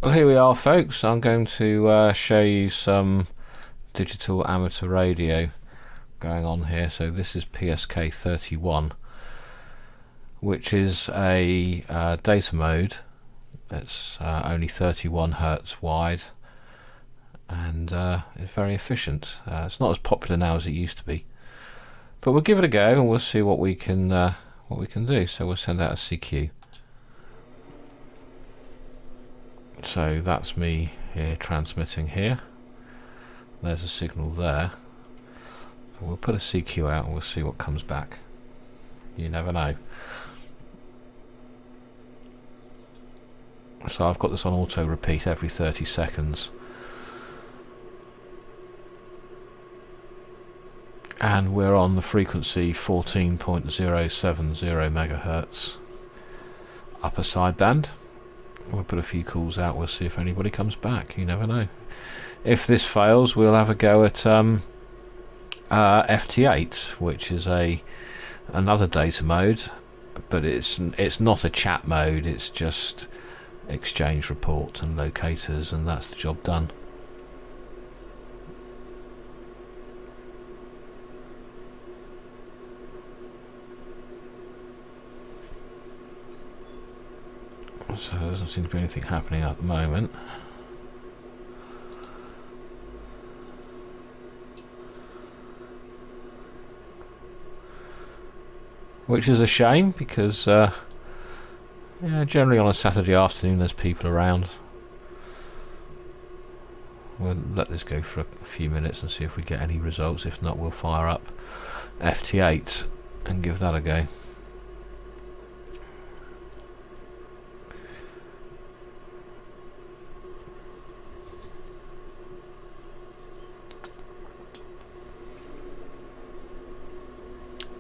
Well, here we are, folks. I'm going to show you some digital amateur radio going on here. So this is PSK 31, which is a data mode. It's only 31 hertz wide, and it's very efficient. It's not as popular now as it used to be, but we'll give it a go and we'll see what we can do. So we'll send out a CQ. So that's me here transmitting here. There's a signal there. So we'll put a CQ out and we'll see what comes back. You never know. So I've got this on auto repeat every 30 seconds. And we're on the frequency 14.070 megahertz upper sideband. We'll put a few calls out, we'll see if anybody comes back. You never know. If this fails, we'll have a go at FT8, which is another data mode, but it's not a chat mode, it's just exchange reports and locators, and that's the job done. So there doesn't seem to be anything happening at the moment. Which is a shame, because yeah, generally on a Saturday afternoon there's people around. We'll let this go for a few minutes and see if we get any results. If not, we'll fire up FT8 and give that a go.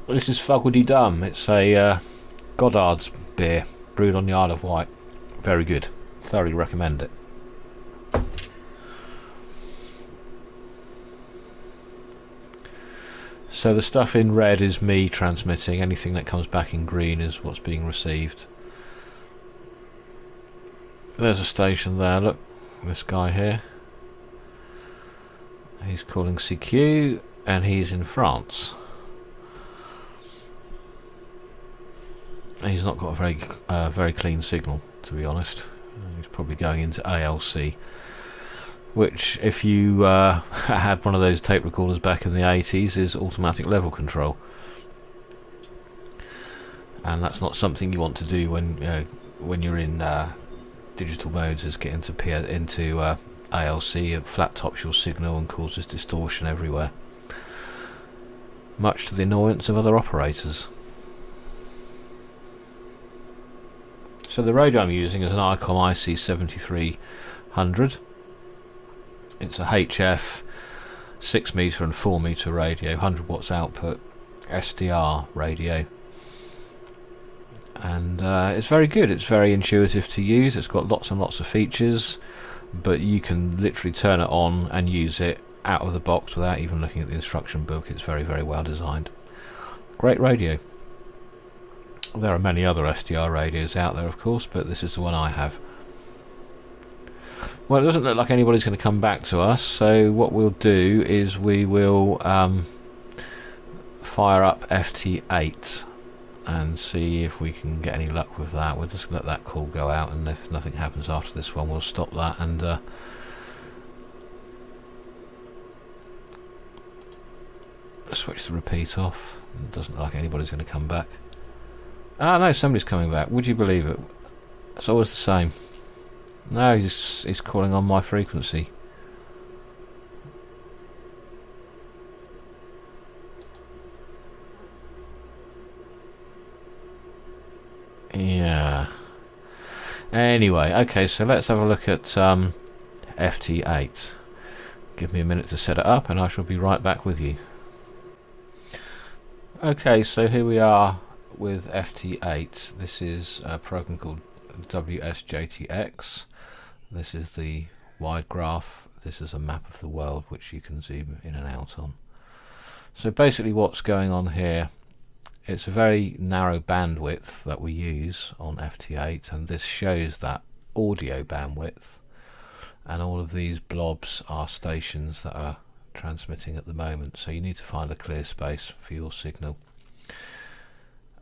This is Fuggledy Dum. It's a Goddard's beer brewed on the Isle of Wight. Very good. Thoroughly recommend it. So the stuff in red is me transmitting. Anything that comes back in green is what's being received. There's a station there. Look, this guy here. He's calling CQ and he's in France. He's not got a very clean signal, to be honest. He's probably going into ALC, which, if you had one of those tape recorders back in the 80s, is automatic level control, and that's not something you want to do when you're in digital modes. Is get into ALC. It flat tops your signal and causes distortion everywhere, much to the annoyance of other operators. So the radio I'm using is an ICOM IC7300. It's a HF 6 meter and 4 meter radio, 100 watts output, SDR radio, and it's very good. It's very intuitive to use. It's got lots and lots of features, but you can literally turn it on and use it out of the box without even looking at the instruction book. It's very, very well designed. Great radio. There are many other SDR radios out there, of course, but this is the one I have. Well, it doesn't look like anybody's going to come back to us, so what we'll do is we will fire up FT8 and see if we can get any luck with that. We'll just let that call go out, and if nothing happens after this one, we'll stop that and switch the repeat off. It doesn't look like anybody's going to come back. Ah, no, somebody's coming back. Would you believe it? It's always the same. No, he's calling on my frequency. Yeah. Anyway, okay, so let's have a look at FT8. Give me a minute to set it up and I shall be right back with you. Okay, so here we are with FT8. This is a program called WSJT-X. This is the wide graph. This is a map of the world which you can zoom in and out on. So basically what's going on here, it's a very narrow bandwidth that we use on FT8, and this shows that audio bandwidth. and all of these blobs are stations that are transmitting at the moment, so you need to find a clear space for your signal.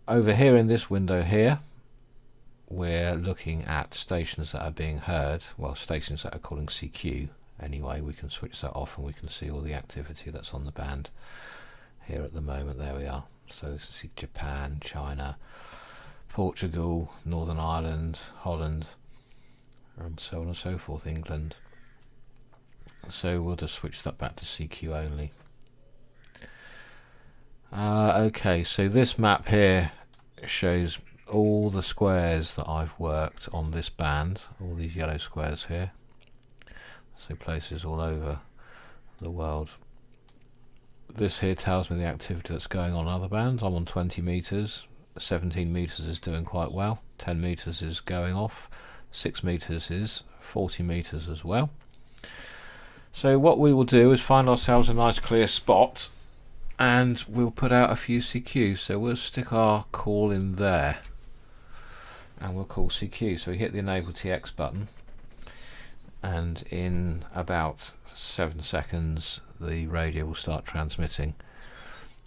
Over here in this window here, we're looking at stations that are being heard, well, stations that are calling CQ. Anyway, we can switch that off and we can see all the activity that's on the band here at the moment. There we are. So this is Japan, China, Portugal, Northern Ireland, Holland, and so on and so forth, England. So we'll just switch that back to CQ only. Okay, so this map here shows all the squares that I've worked on this band, all these yellow squares here. So places all over the world. This here tells me the activity that's going on other bands. I'm on 20 meters, 17 meters is doing quite well, 10 meters is going off, 6 meters is 40 meters as well. So what we will do is find ourselves a nice clear spot and we'll put out a few CQs. So we'll stick our call in there and we'll call CQ. So we hit the enable TX button, and in about 7 seconds the radio will start transmitting.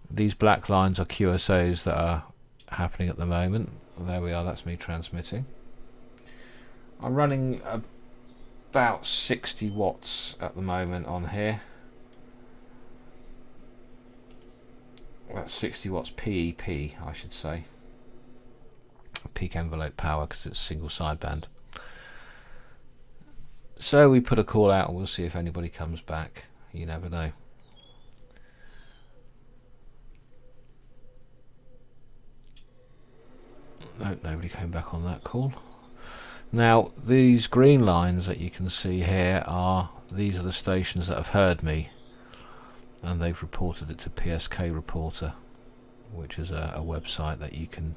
These black lines are QSOs that are happening at the moment. There we are, that's me transmitting. I'm running about 60 watts at the moment on here. That's 60 watts PEP, I should say. Peak envelope power, because it's single sideband. So we put a call out and we'll see if anybody comes back. You never know. No, nobody came back on that call. Now these green lines that you can see here these are the stations that have heard me, and they've reported it to PSK Reporter, which is a website that you can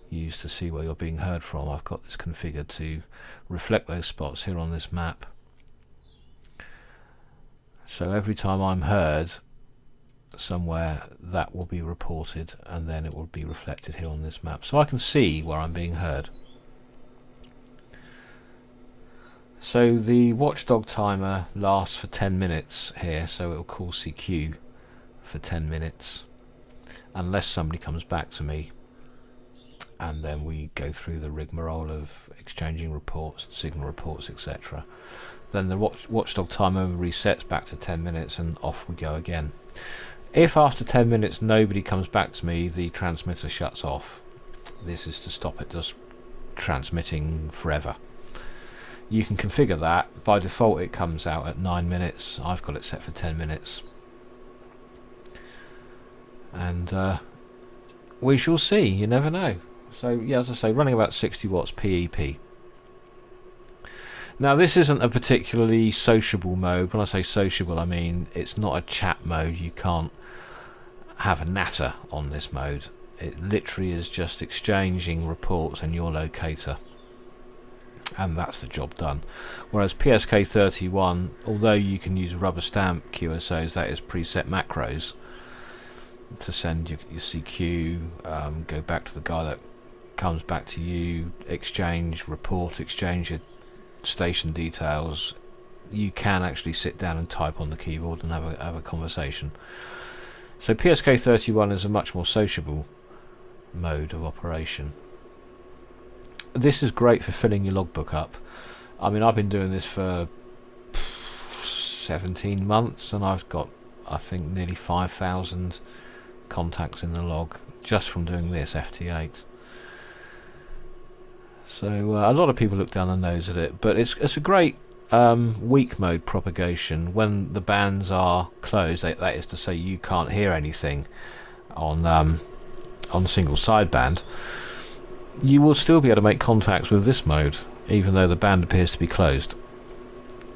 use to see where you're being heard from. I've got this configured to reflect those spots here on this map. So every time I'm heard somewhere, that will be reported and then it will be reflected here on this map, so I can see where I'm being heard. So the watchdog timer lasts for 10 minutes here, so it will call CQ for 10 minutes unless somebody comes back to me, and then we go through the rigmarole of exchanging reports, signal reports, etc. Then the watchdog timer resets back to 10 minutes and off we go again. If after 10 minutes nobody comes back to me, the transmitter shuts off. This is to stop it just transmitting forever. You can configure that. By default it comes out at 9 minutes. I've got it set for 10 minutes. And we shall see, you never know. So yeah, as I say, running about 60 watts PEP. Now this isn't a particularly sociable mode. When I say sociable, I mean it's not a chat mode. You can't have a natter on this mode. It literally is just exchanging reports and your locator, and that's the job done. Whereas PSK31, although you can use rubber stamp QSOs, that is preset macros, to send your CQ, go back to the guy that comes back to you, exchange report, exchange your station details. You can actually sit down and type on the keyboard and have a conversation. So PSK31 is a much more sociable mode of operation. This is great for filling your logbook up. I mean, I've been doing this for 17 months and I've got, I think, nearly 5,000 contacts in the log just from doing this FT8. So a lot of people look down the nose at it, but it's a great weak mode propagation when the bands are closed. That is to say, you can't hear anything on single sideband. You will still be able to make contacts with this mode, even though the band appears to be closed.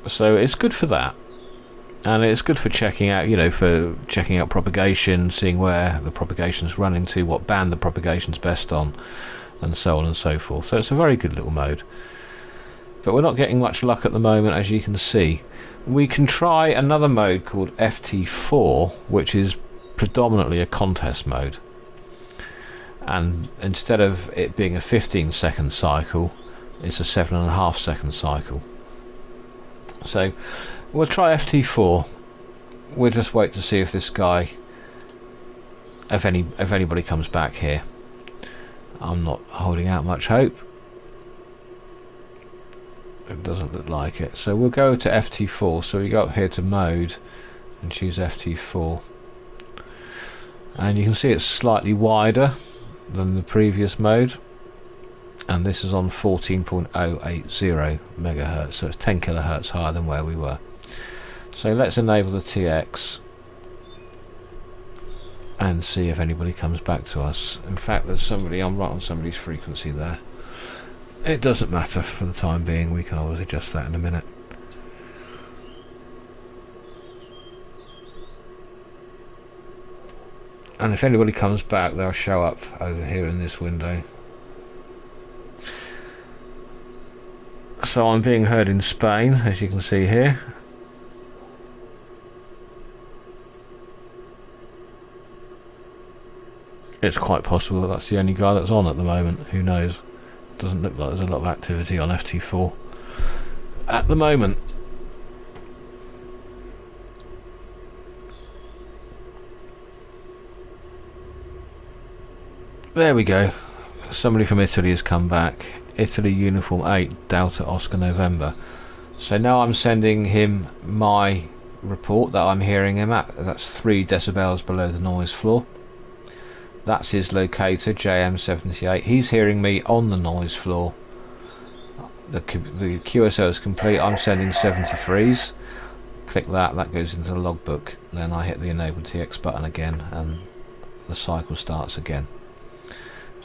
So it's good for that, and it's good for checking out, for checking out propagation, seeing where the propagation's running to, what band the propagation's best on, and so on and so forth. So it's a very good little mode. But we're not getting much luck at the moment, as you can see. We can try another mode called FT4, which is predominantly a contest mode. And instead of it being a 15-second cycle, it's a 7.5-second cycle. So we'll try FT4. We'll just wait to see if this guy, if anybody comes back here. I'm not holding out much hope. It doesn't look like it. So we'll go to FT4. So we go up here to mode and choose FT4. And you can see it's slightly wider than the previous mode. And this is on 14.080 megahertz. So it's 10 kilohertz higher than where we were. So let's enable the TX and see if anybody comes back to us. In fact, there's somebody, I'm right on somebody's frequency there. It doesn't matter for the time being, we can always adjust that in a minute. And if anybody comes back, they'll show up over here in this window. So I'm being heard in Spain, as you can see here. It's quite possible that that's the only guy that's on at the moment. Who knows? Doesn't look like there's a lot of activity on FT4 at the moment. There we go. Somebody from Italy has come back. Italy Uniform 8 Delta Oscar November. So now I'm sending him my report that I'm hearing him at. That's 3 decibels below the noise floor. That's his locator, JM78. He's hearing me on the noise floor. The QSO is complete. I'm sending 73s. Click that, that goes into the logbook. Then I hit the Enable TX button again and the cycle starts again.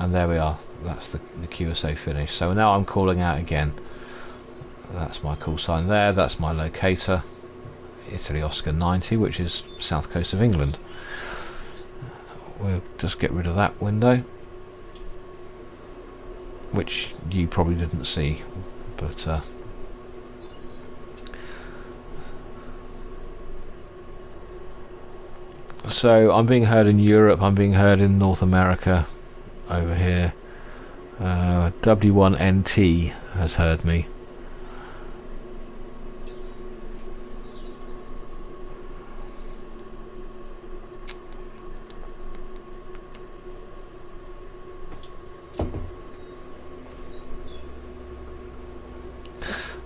And there we are, that's the QSO finished. So now I'm calling out again. That's my call sign there, that's my locator. Italy Oscar 90, which is south coast of England. We'll just get rid of that window, which you probably didn't see, but so I'm being heard in Europe, I'm being heard in North America over here. W1NT has heard me.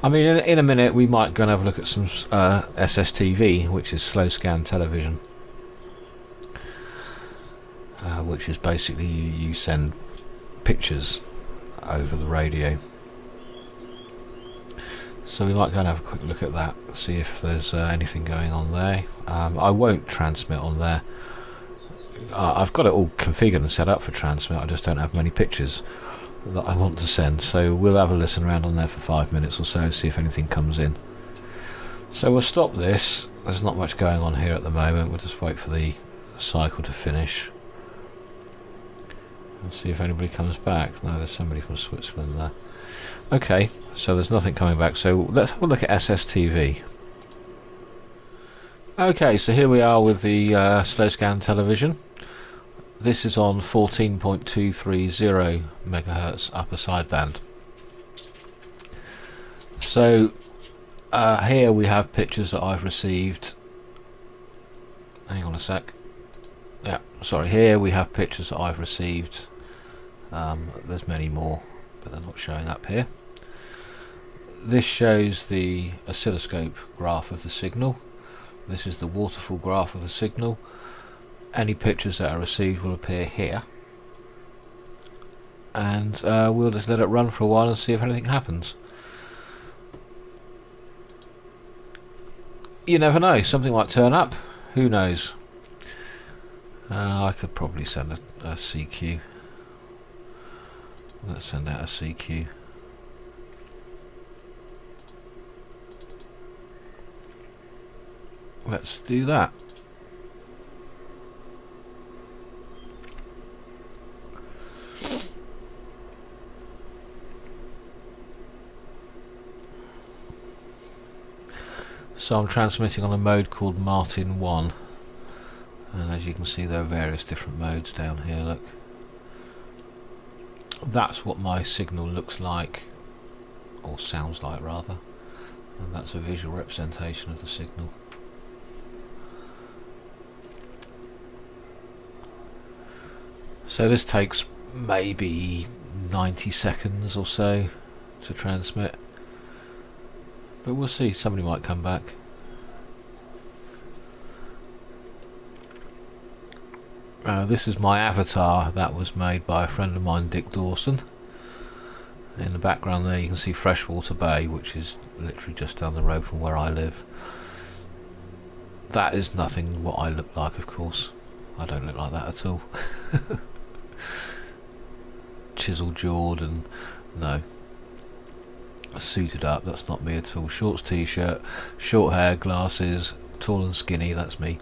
I mean, in a minute we might go and have a look at some SSTV, which is slow scan television, which is basically you send pictures over the radio. So we might go and have a quick look at that, see if there's anything going on there. I won't transmit on there. I've got it all configured and set up for transmit, I just don't have many pictures that I want to send, so we'll have a listen around on there for 5 minutes or so, see if anything comes in. So we'll stop this. There's not much going on here at the moment. We'll just wait for the cycle to finish and see if anybody comes back. No, there's somebody from Switzerland there. Okay, so there's nothing coming back, so we'll look at SSTV. Okay, so here we are with the slow scan television. This is on 14.230 megahertz upper sideband. So here we have pictures that I've received. Hang on a sec. Yeah, sorry. Here we have pictures that I've received. There's many more, but they're not showing up here. This shows the oscilloscope graph of the signal. This is the waterfall graph of the signal. Any pictures that are received will appear here, and we'll just let it run for a while and see if anything happens. You never know, something might turn up, who knows. I could probably send a CQ. Let's send out a CQ. Let's do that. So I'm transmitting on a mode called Martin 1, and as you can see there are various different modes down here. Look, that's what my signal looks like, or sounds like rather. and that's a visual representation of the signal. So this takes maybe 90 seconds or so to transmit, but we'll see, somebody might come back. This is my avatar that was made by a friend of mine, Dick Dawson. In the background there you can see Freshwater Bay, which is literally just down the road from where I live. That is nothing what I look like, of course. I don't look like that at all. Chisel jawed and no. Suited up, that's not me at all. Shorts, t-shirt, short hair, glasses, tall and skinny, that's me.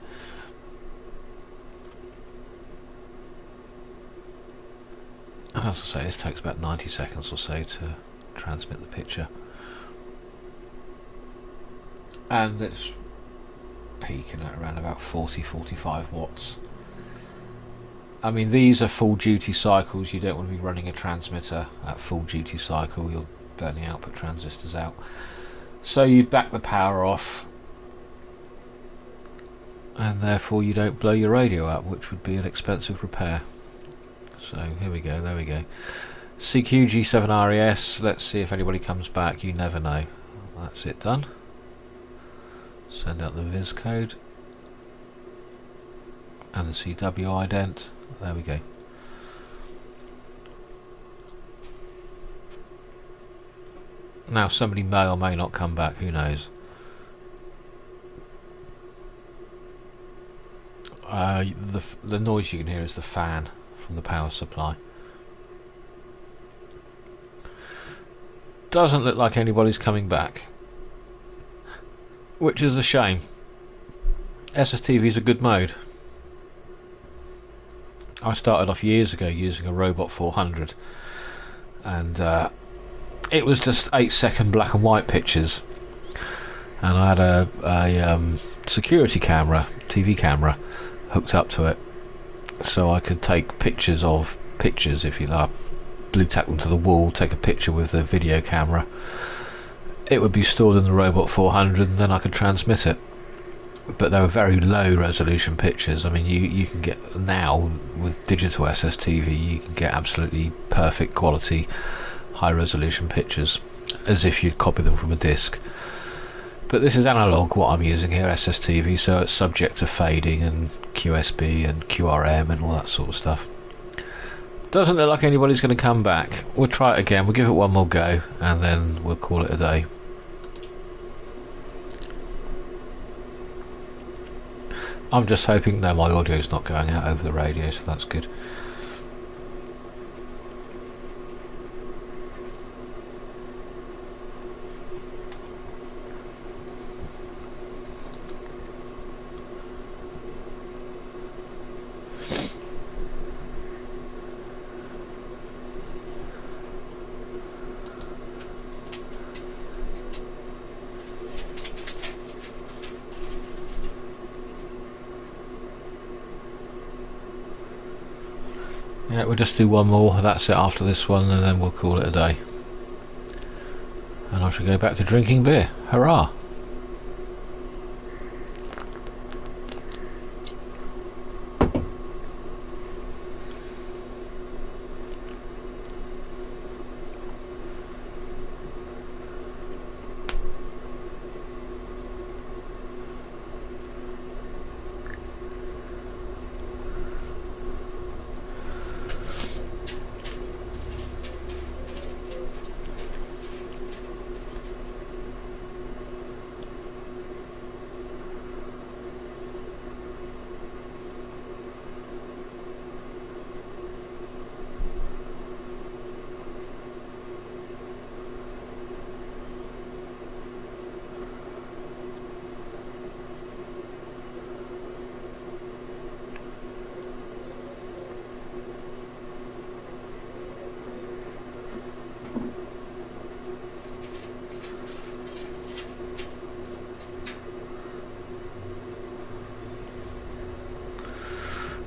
And as I say, this takes about 90 seconds or so to transmit the picture. And it's peaking at around about 40-45 watts. I mean, these are full duty cycles. You don't want to be running a transmitter at full duty cycle, you'll burn the output transistors out. So you back the power off, and therefore you don't blow your radio up, which would be an expensive repair. So here we go, there we go. CQG7RES, let's see if anybody comes back, you never know. That's it done. Send out the viz code and the CW ident. There we go. Now somebody may or may not come back, who knows. The noise you can hear is the fan from the power supply. Doesn't look like anybody's coming back, which is a shame. SSTV is a good mode. I started off years ago using a Robot 400, and it was just 8-second black and white pictures, and I had a security camera, TV camera, hooked up to it, so I could take pictures of pictures, if you like. Blue tack them to the wall, take a picture with the video camera. It would be stored in the Robot 400, and then I could transmit it. But they were very low resolution pictures. I mean, you can get now with digital SSTV, you can get absolutely perfect quality, high resolution pictures, as if you'd copy them from a disc. But this is analog, what I'm using here, SSTV, so it's subject to fading and QSB and QRM and all that sort of stuff. Doesn't look like anybody's going to come back. We'll try it again, we'll give it one more go, and then we'll call it a day. I'm just hoping, no, my audio's not going out over the radio, so that's good. Yeah, we'll just do one more, that's it after this one, and then we'll call it a day. And I shall go back to drinking beer. Hurrah!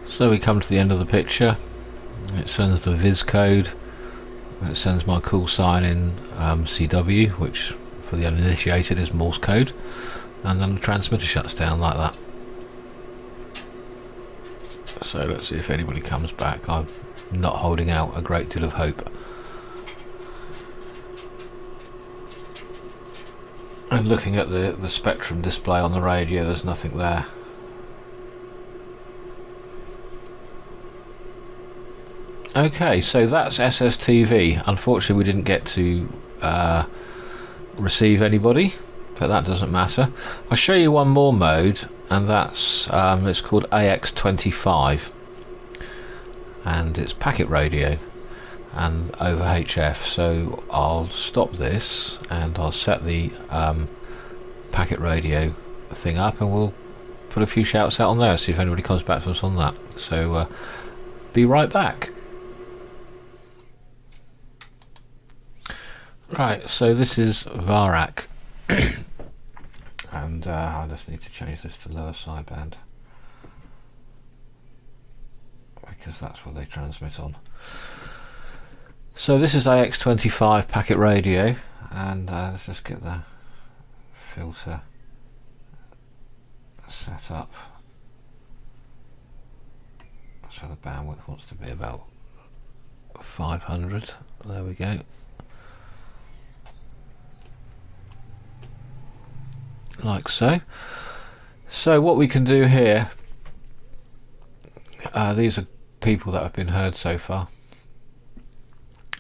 So we come to the end of the picture. It sends the viz code, it sends my call sign in CW, which for the uninitiated is Morse code, and then the transmitter shuts down like that. So let's see if anybody comes back. I'm not holding out a great deal of hope. And looking at the spectrum display on the radio, there's nothing there. Okay, so that's SSTV. Unfortunately, we didn't get to receive anybody, but that doesn't matter. I'll show you one more mode, and that's it's called AX25, and it's packet radio and over HF. So I'll stop this and I'll set the packet radio thing up, and we'll put a few shouts out on there, see if anybody comes back to us on that. So be right back. Right, so this is VarAC, and I just need to change this to lower sideband because that's what they transmit on. So this is AX25 packet radio, and let's just get the filter set up so the bandwidth wants to be about 500. There we go. Like so. So what we can do here, these are people that have been heard so far.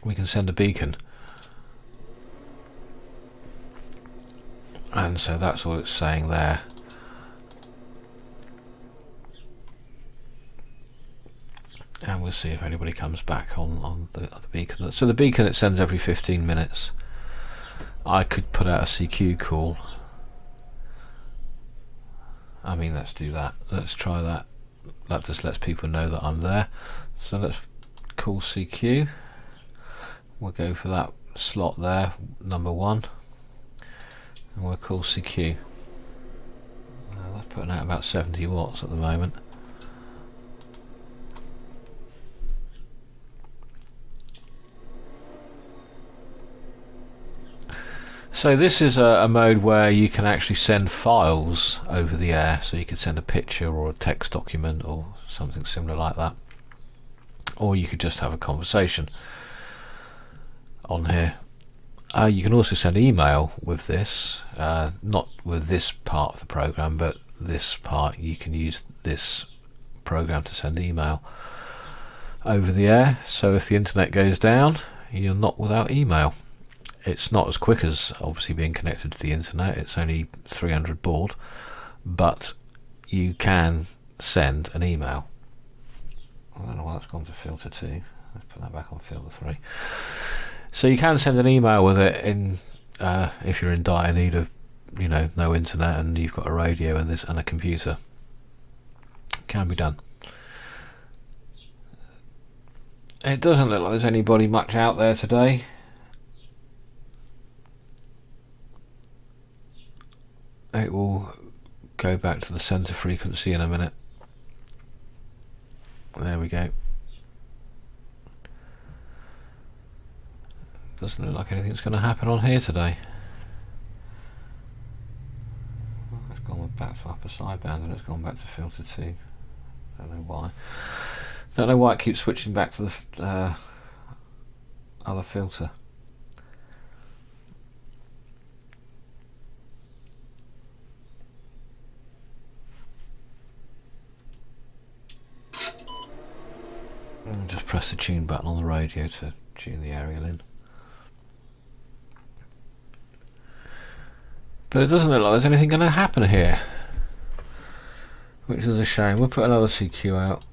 We can send a beacon, and so that's all it's saying there. And we'll see if anybody comes back on the beacon. So the beacon, it sends every 15 minutes. I could put out a CQ call. I mean, let's do that. Let's try that. That just lets people know that I'm there. So let's call CQ. We'll go for that slot there, number 1, and we'll call CQ. That's putting out about 70 watts at the moment. So this is a mode where you can actually send files over the air, so you could send a picture or a text document or something similar like that, or you could just have a conversation on here. You can also send email with this, not with this part of the program, but this part you can use this program to send email over the air. So if the internet goes down, you're not without email. It's not as quick as obviously being connected to the internet. It's only 300 baud, but you can send an email. I don't know why that's gone to filter 2. Let's put that back on filter 3. So you can send an email with it in if you're in dire need of, no internet and you've got a radio and a computer. It can be done. It doesn't look like there's anybody much out there today. It will go back to the center frequency in a minute. There we go. Doesn't look like anything's going to happen on here today. Well, it's gone back to upper sideband and it's gone back to filter 2. Don't know why. Don't know why it keeps switching back to the other filter. And just press the tune button on the radio to tune the aerial in. But it doesn't look like there's anything going to happen here, which is a shame. We'll put another CQ out.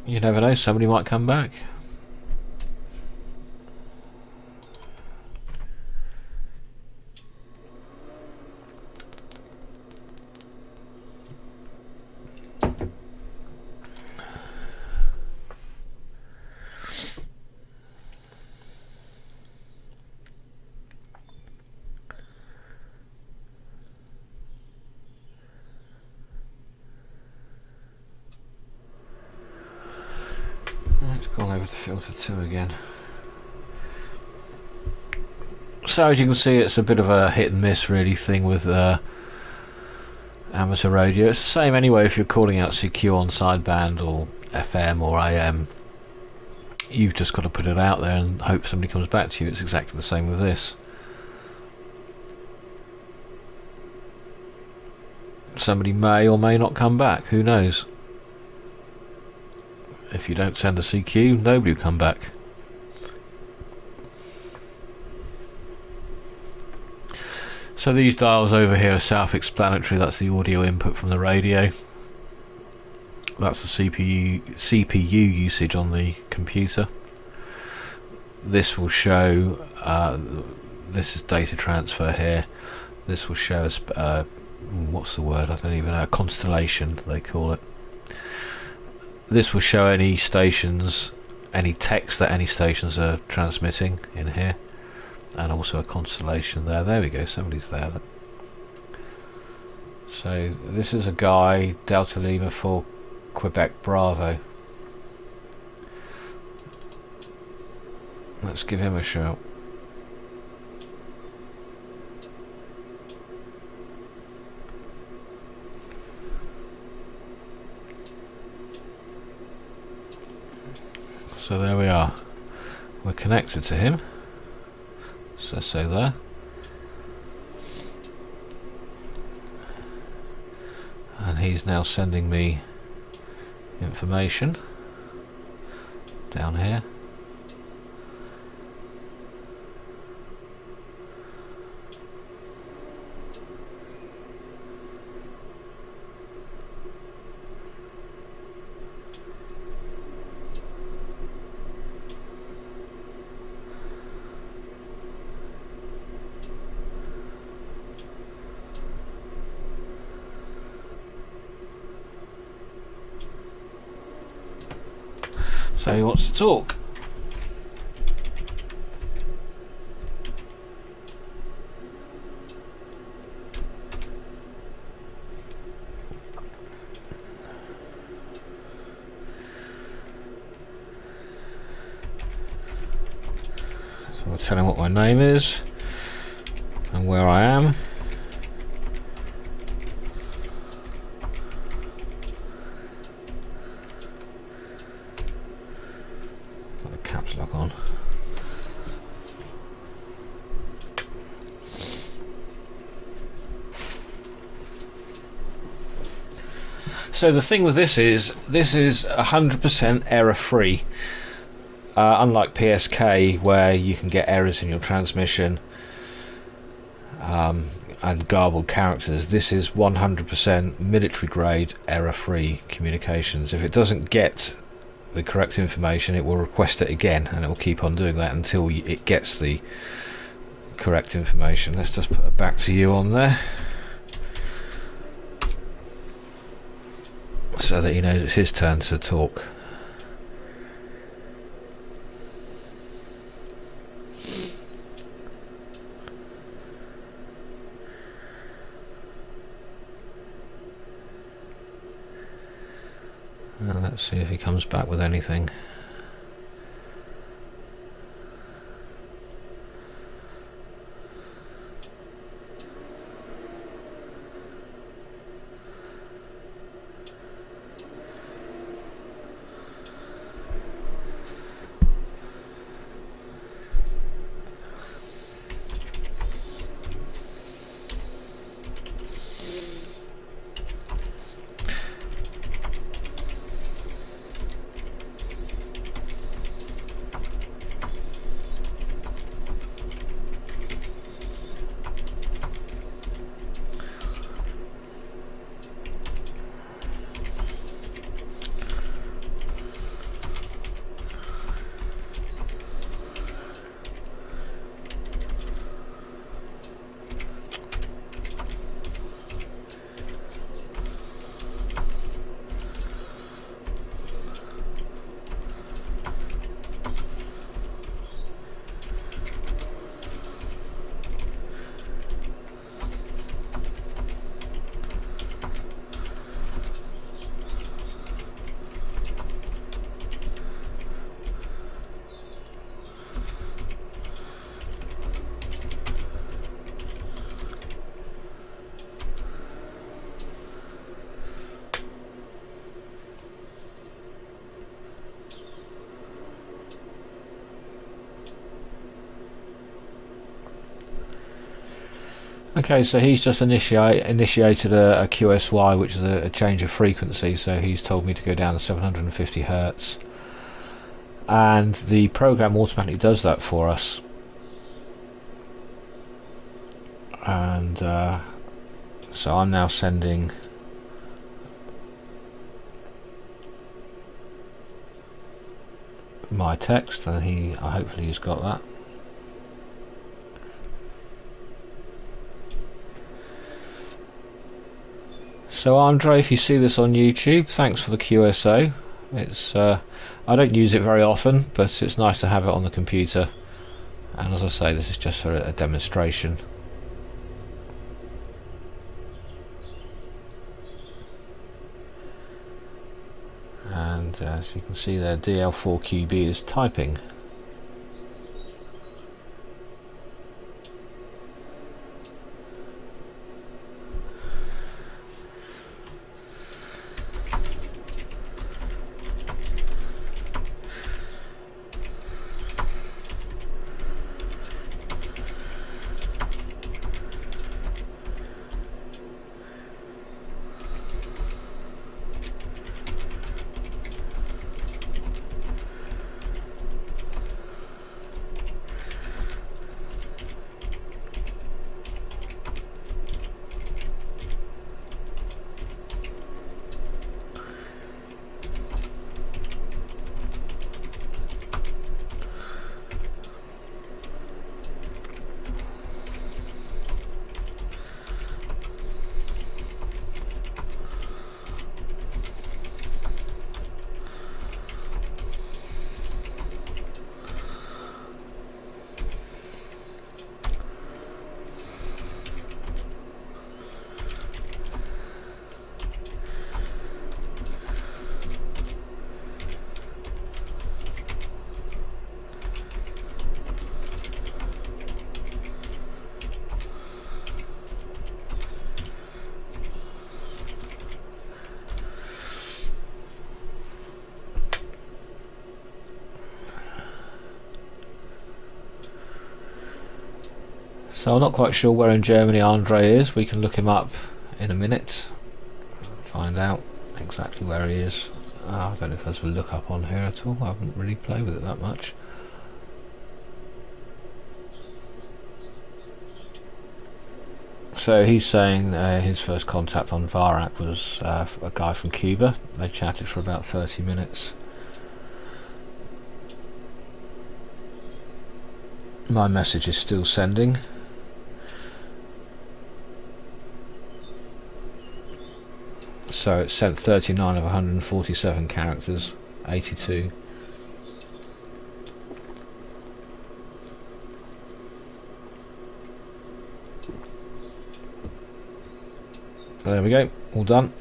You never know, somebody might come back. It's gone over with filter 2 again. So as you can see, it's a bit of a hit and miss really thing with amateur radio. It's the same anyway if you're calling out CQ on sideband or FM or AM. You've just got to put it out there and hope somebody comes back to you. It's exactly the same with this. Somebody may or may not come back, who knows? If you don't send a CQ, nobody will come back. So these dials over here are self-explanatory. That's the audio input from the radio. That's the CPU usage on the computer. This will show, this is data transfer here. This will show us, what's the word? I don't even know. A constellation, they call it. This will show any stations, any text that any stations are transmitting in here, and also a constellation there. There we go, somebody's there. Look. So this is a guy, Delta Lima for Quebec Bravo. Let's give him a shout. So there we are. We're connected to him. So there. And he's now sending me information down here. So he wants to talk. So I'll tell him what my name is and where I am. On. So the thing with this is 100% error free, unlike PSK where you can get errors in your transmission and garbled characters. This is 100% military grade error free communications. If it doesn't get the correct information, it will request it again, and it will keep on doing that until it gets the correct information. Let's just put it back to you on there so that he knows it's his turn to talk. Now let's see if he comes back with anything. Okay, so he's just initiated a QSY, which is a change of frequency, so he's told me to go down to 750 Hertz. And the program automatically does that for us. And so I'm now sending my text, and hopefully he's got that. So Andre, if you see this on YouTube, thanks for the QSO. It's I don't use it very often, but it's nice to have it on the computer. And as I say, this is just for a demonstration. And as you can see there, DL4QB is typing. So I'm not quite sure where in Germany Andre is. We can look him up in a minute, find out exactly where he is. I don't know if there's a look up on here at all. I haven't really played with it that much. So he's saying his first contact on VarAC was a guy from Cuba. They chatted for about 30 minutes. My message is still sending. So it sent 39 of 147 characters, 82. There we go, all done.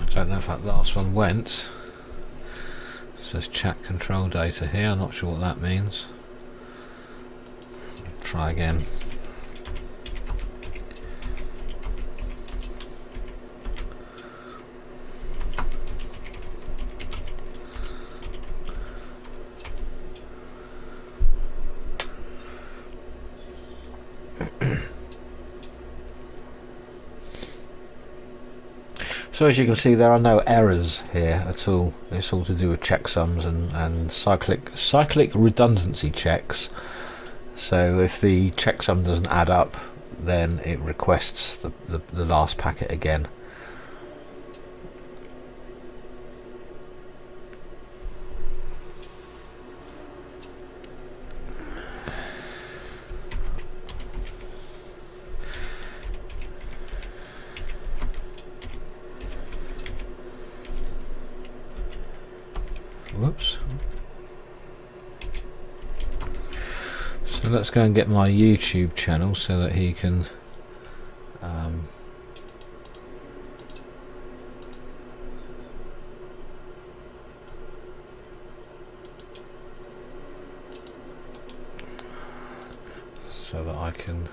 I don't know if that last one went. It says chat control data here, I'm not sure what that means. Try again. So as you can see, there are no errors here at all. It's all to do with checksums and cyclic redundancy checks. So if the checksum doesn't add up, then it requests the last packet again. Whoops. So let's go and get my YouTube channel so that he can so that I can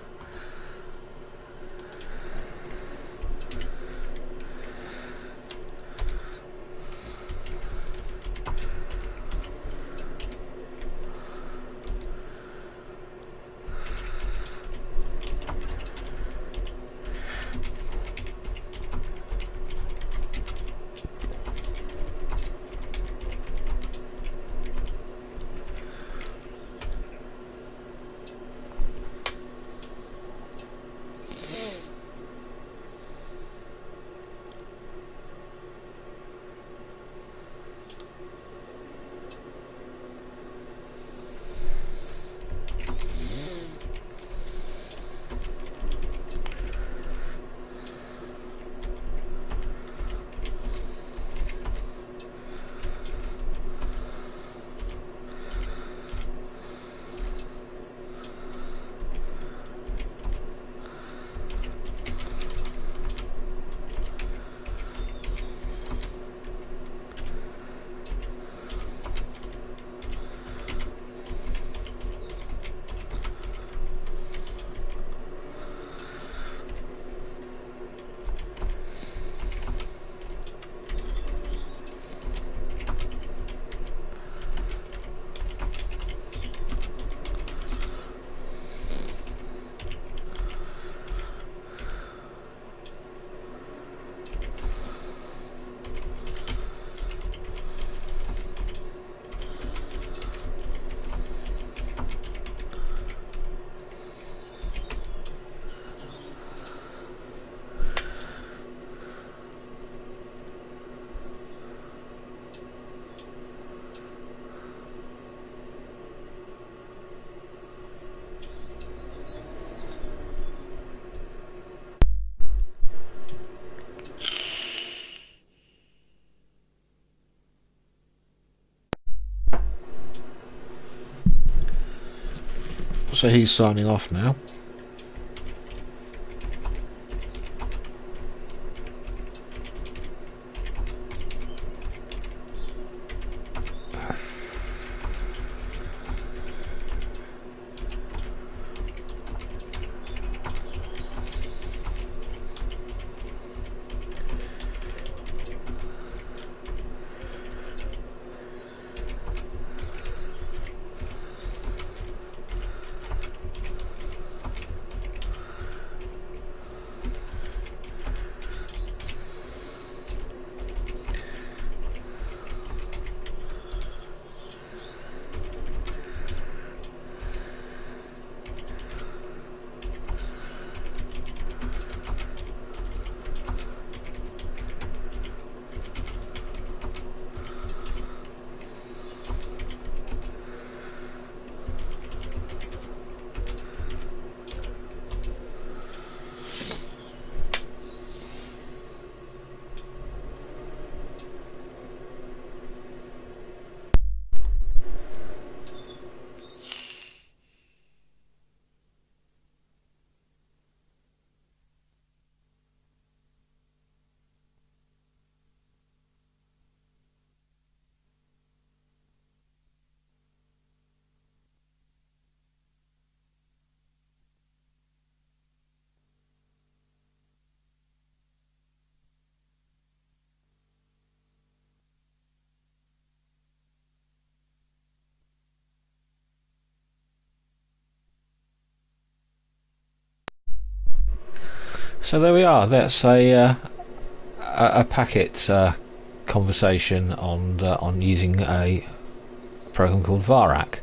so he's signing off now. So there we are. That's a packet conversation on using a program called VarAC.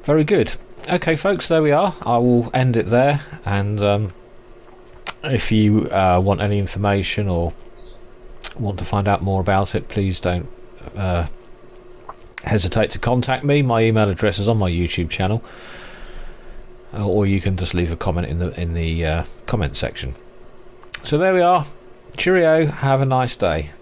Very good. Okay, folks, there we are. I will end it there. And if you want any information or want to find out more about it, please don't hesitate to contact me. My email address is on my YouTube channel, or you can just leave a comment in the comment section. So there we are. Cheerio. Have a nice day.